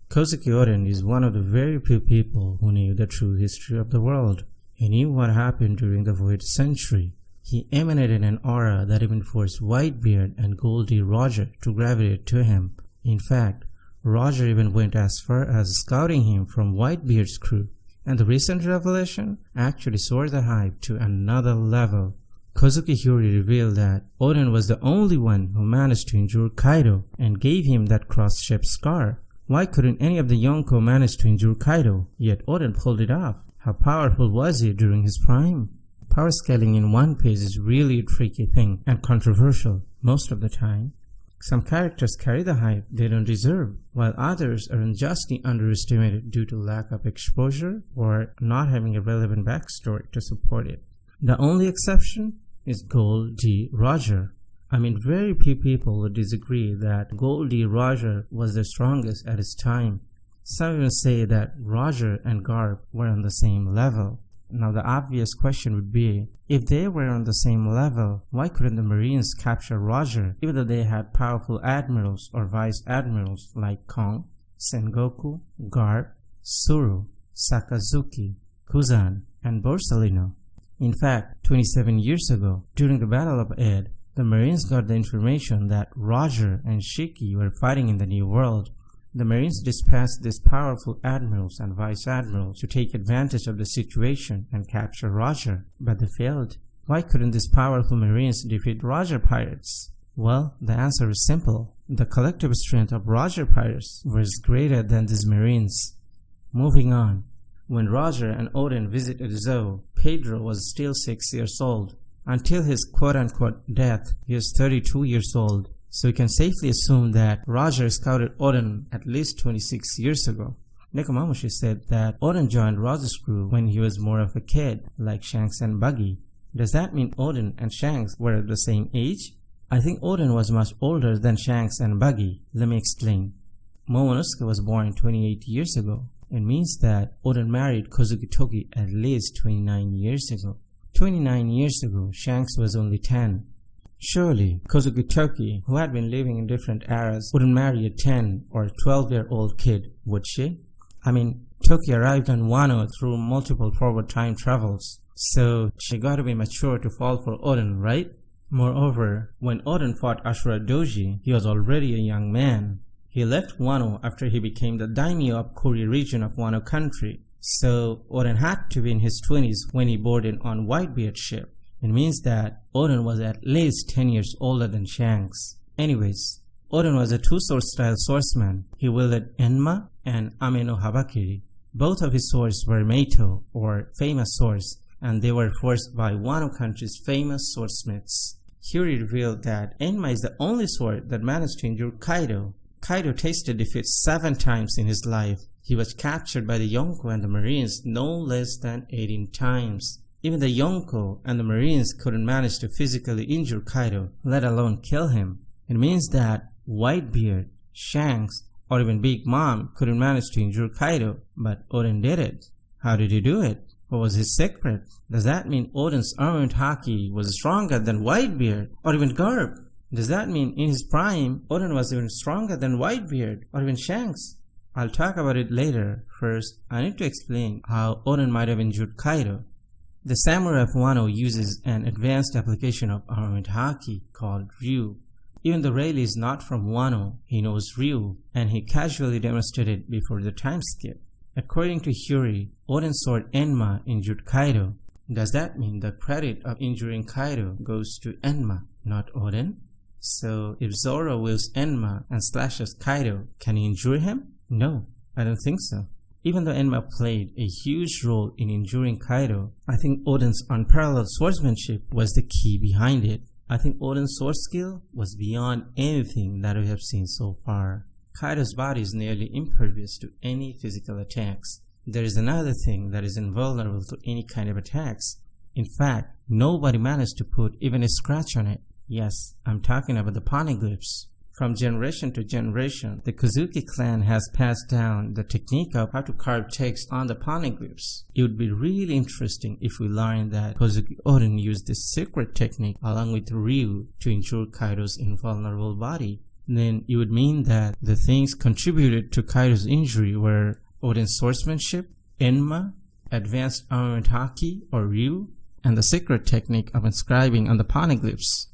Kozuki Oden is one of the very few people who knew the true history of the world. He knew what happened during the Void Century. He emanated an aura that even forced Whitebeard and Gol D. Roger to gravitate to him. In fact, Roger even went as far as scouting him from Whitebeard's crew. And the recent revelation actually soared the hype to another level. Kozuki Hyuri revealed that Oden was the only one who managed to injure Kaido and gave him that cross-shaped scar. Why couldn't any of the Yonko manage to injure Kaido, yet Oden pulled it off? How powerful was he during his prime? Power scaling in One Piece is really a tricky thing and controversial most of the time. Some characters carry the hype they don't deserve, while others are unjustly underestimated due to lack of exposure or not having a relevant backstory to support it. The only exception is Gol D. Roger. Very few people would disagree that Gol D. Roger was the strongest at his time. Some even say that Roger and Garp were on the same level. Now the obvious question would be, if they were on the same level, why couldn't the Marines capture Roger even though they had powerful admirals or vice admirals like Kong, Sengoku, Garp, Suru, Sakazuki, Kuzan, and Borsalino? In fact, 27 years ago, during the Battle of Ed, the Marines got the information that Roger and Shiki were fighting in the New World. The Marines dispatched these powerful admirals and vice admirals to take advantage of the situation and capture Roger, but they failed. Why couldn't these powerful Marines defeat Roger pirates? Well, the answer is simple. The collective strength of Roger pirates was greater than these Marines. Moving on. When Roger and Oden visited Zou, Pedro was still 6 years old. Until his quote-unquote death, he was 32 years old. So we can safely assume that Roger scouted Oden at least 26 years ago. Nekomamushi said that Oden joined Roger's crew when he was more of a kid, like Shanks and Buggy. Does that mean Oden and Shanks were at the same age? I think Oden was much older than Shanks and Buggy. Let me explain. Momonosuke was born 28 years ago. It means that Oden married Kozuki Toki at least 29 years ago. 29 years ago, Shanks was only 10. Surely, Kozuki Toki, who had been living in different eras, wouldn't marry a 10 or 12-year-old kid, would she? Toki arrived on Wano through multiple forward time travels, so she got to be mature to fall for Oden, right? Moreover, when Oden fought Ashura Doji, he was already a young man. He left Wano after he became the daimyo of Kuri region of Wano country, so Oden had to be in his 20s when he boarded on Whitebeard's ship. It means that Oden was at least 10 years older than Shanks. Anyways, Oden was a two-sword style swordsman. He wielded Enma and Ame no Habakiri. Both of his swords were Meito, or famous swords, and they were forged by Wano country's famous swordsmiths. Hyuri revealed that Enma is the only sword that managed to injure Kaido. Kaido tasted defeat 7 times in his life. He was captured by the Yonko and the Marines no less than 18 times. Even the Yonko and the Marines couldn't manage to physically injure Kaido, let alone kill him. It means that Whitebeard, Shanks, or even Big Mom couldn't manage to injure Kaido, but Oden did it. How did he do it? What was his secret? Does that mean Oden's armored haki was stronger than Whitebeard, or even Garp? Does that mean in his prime, Oden was even stronger than Whitebeard, or even Shanks? I'll talk about it later. First, I need to explain how Oden might have injured Kaido. The samurai of Wano uses an advanced application of armored haki called Ryu. Even though Rayleigh is not from Wano, he knows Ryu, and he casually demonstrated it before the time skip. According to Hyuri, Oden's sword Enma injured Kaido. Does that mean the credit of injuring Kaido goes to Enma, not Oden? So if Zoro wields Enma and slashes Kaido, can he injure him? No, I don't think so. Even though Enma played a huge role in injuring Kaido, I think Oden's unparalleled swordsmanship was the key behind it. I think Oden's sword skill was beyond anything that we have seen so far. Kaido's body is nearly impervious to any physical attacks. There is another thing that is invulnerable to any kind of attacks. In fact, nobody managed to put even a scratch on it. Yes, I'm talking about the poneglyphs. From generation to generation, the Kozuki clan has passed down the technique of how to carve text on the poneglyphs. It would be really interesting if we learned that Kozuki Oden used this secret technique along with Ryu to ensure Kaido's invulnerable body. then it would mean that the things contributed to Kaido's injury were Oden's swordsmanship, Enma, advanced armament haki or Ryu, and the secret technique of inscribing on the poneglyphs.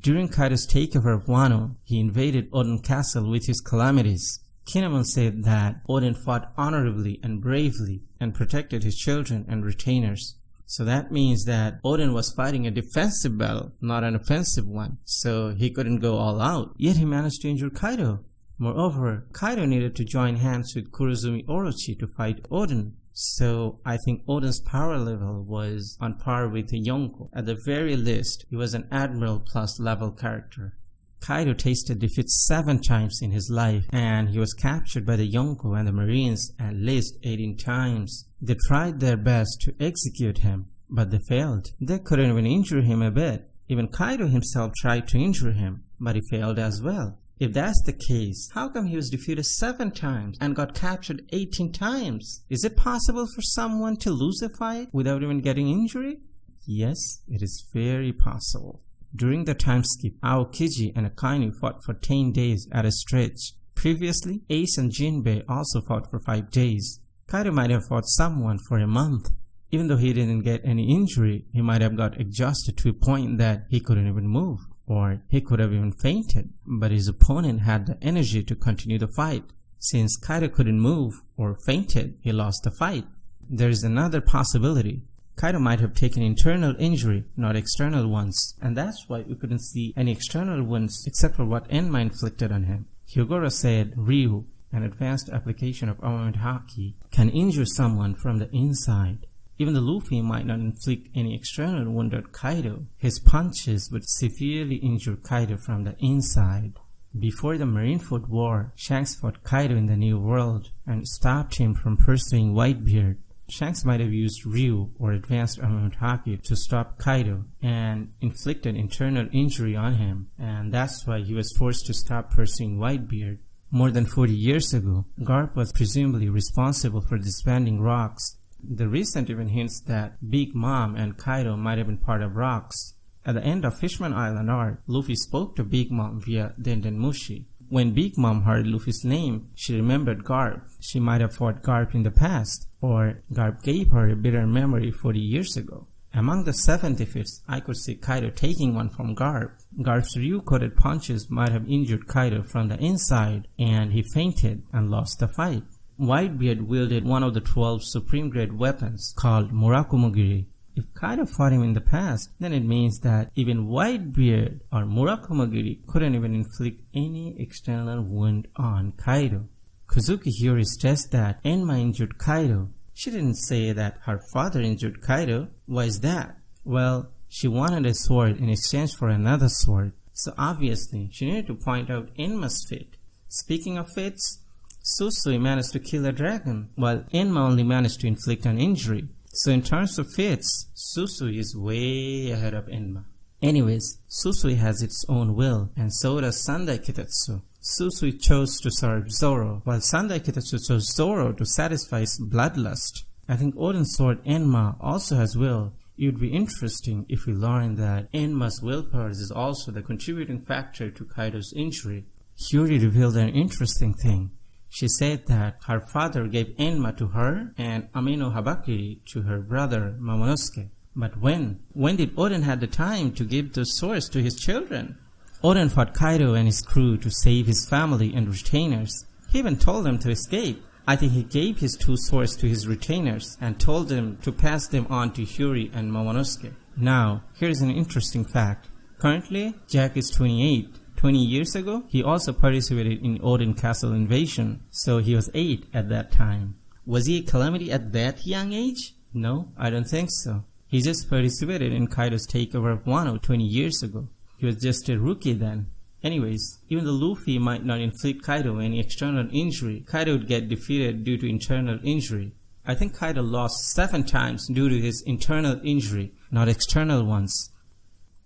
During Kaido's takeover of Wano, he invaded Oden Castle with his calamities. Kinemon said that Oden fought honorably and bravely and protected his children and retainers. So that means that Oden was fighting a defensive battle, not an offensive one, so he couldn't go all out. Yet he managed to injure Kaido. Moreover, Kaido needed to join hands with Kurozumi Orochi to fight Oden. So I think Oden's power level was on par with Yonko. At the very least, he was an Admiral plus level character. Kaido tasted defeat 7 times in his life, and he was captured by the Yonko and the Marines at least 18 times. They tried their best to execute him, but they failed. They couldn't even injure him a bit. Even Kaido himself tried to injure him, but he failed as well. If that's the case, how come he was defeated 7 times and got captured 18 times? Is it possible for someone to lose a fight without even getting injury? Yes, it is very possible. During the time skip, Aokiji and Akainu fought for 10 days at a stretch. Previously, Ace and Jinbei also fought for 5 days. Kaido might have fought someone for a month. Even though he didn't get any injury, he might have got exhausted to a point that he couldn't even move, or he could have even fainted. But his opponent had the energy to continue the fight. Since Kaido couldn't move or fainted, he lost the fight. There is another possibility. Kaido might have taken internal injury, not external ones, and that's why we couldn't see any external wounds except for what Enma inflicted on him. Hyogoro said Ryu, an advanced application of armament haki, can injure someone from the inside. Even the Luffy might not inflict any external wound on Kaido. His punches would severely injure Kaido from the inside. Before the Marineford War, Shanks fought Kaido in the New World and stopped him from pursuing Whitebeard. Shanks might have used Ryu or advanced armament haki to stop Kaido and inflicted internal injury on him, and that's why he was forced to stop pursuing Whitebeard. More than 40 years ago, Garp was presumably responsible for disbanding Rocks. The recent even hints that Big Mom and Kaido might have been part of Rocks. At the end of Fishman Island arc, Luffy spoke to Big Mom via Dendenmushi. When Big Mom heard Luffy's name, she remembered Garp. She might have fought Garp in the past, or Garp gave her a bitter memory 40 years ago. Among the 7 defeats, I could see Kaido taking one from Garp. Garp's Ryu-coated punches might have injured Kaido from the inside, and he fainted and lost the fight. Whitebeard wielded one of the 12 supreme grade weapons called Murakumogiri. If Kaido fought him in the past, then it means that even Whitebeard or Murakumogiri couldn't even inflict any external wound on Kaido. Kozuki Hiyori stressed that Enma injured Kaido. She didn't say that her father injured Kaido. Why is that? Well, she wanted a sword in exchange for another sword, so obviously she needed to point out Enma's fate. Speaking of fates, Susui managed to kill a dragon, while Enma only managed to inflict an injury. So in terms of fates, Susui is way ahead of Enma. Anyways, Susui has its own will, and so does Sandai Kitetsu. Susui chose to serve Zoro, while Sandai Kitetsu chose Zoro to satisfy his bloodlust. I think Oden's sword Enma also has will. It would be interesting if we learn that Enma's willpower is also the contributing factor to Kaido's injury. Hiyori revealed an interesting thing. She said that her father gave Enma to her and Amino Habakiri to her brother Momonosuke. But when did Oden have the time to give those swords to his children? Oden fought Kaido and his crew to save his family and retainers. He even told them to escape. I think he gave his 2 swords to his retainers and told them to pass them on to Hiyori and Momonosuke. Now, here's an interesting fact. Currently, Jack is 28. 20 years ago, he also participated in Oden Castle invasion, so he was 8 at that time. Was he a calamity at that young age? No, I don't think so. He just participated in Kaido's takeover of Wano 20 years ago. He was just a rookie then. Anyways, even though Luffy might not inflict Kaido any external injury, Kaido would get defeated due to internal injury. I think Kaido lost 7 times due to his internal injury, not external ones.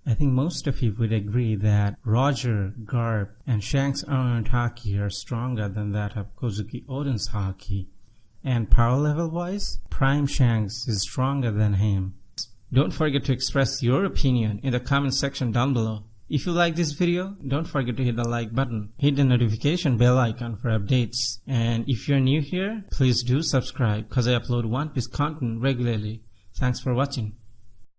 I think most of you would agree that Roger, Garp, and Shanks' armament haki are stronger than that of Kozuki Oden's haki. And power level wise, Prime Shanks is stronger than him. Don't forget to express your opinion in the comment section down below. If you like this video, don't forget to hit the like button, hit the notification bell icon for updates, and if you're new here, please do subscribe because I upload One Piece content regularly. Thanks for watching.